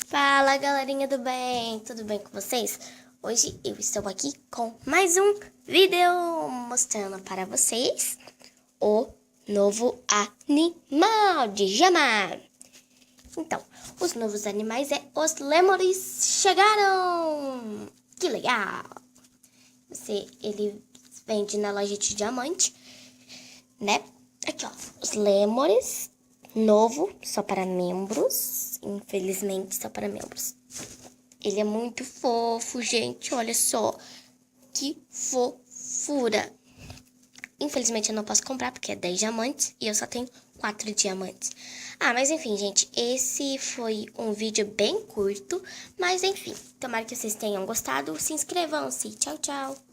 Fala, galerinha do bem, tudo bem com vocês? Hoje eu estou aqui com mais um vídeo mostrando para vocês o novo animal de gema. Então, os novos animais os lêmures chegaram! Que legal! Ele vende na loja de diamante, né? Aqui, ó, os lêmures novo, só para membros, infelizmente só para membros. Ele é muito fofo, gente, olha só, que fofura. Infelizmente eu não posso comprar porque é 10 diamantes e eu só tenho 4 diamantes. Mas enfim, gente, esse foi um vídeo bem curto, mas enfim, tomara que vocês tenham gostado, se inscrevam-se, tchau, tchau.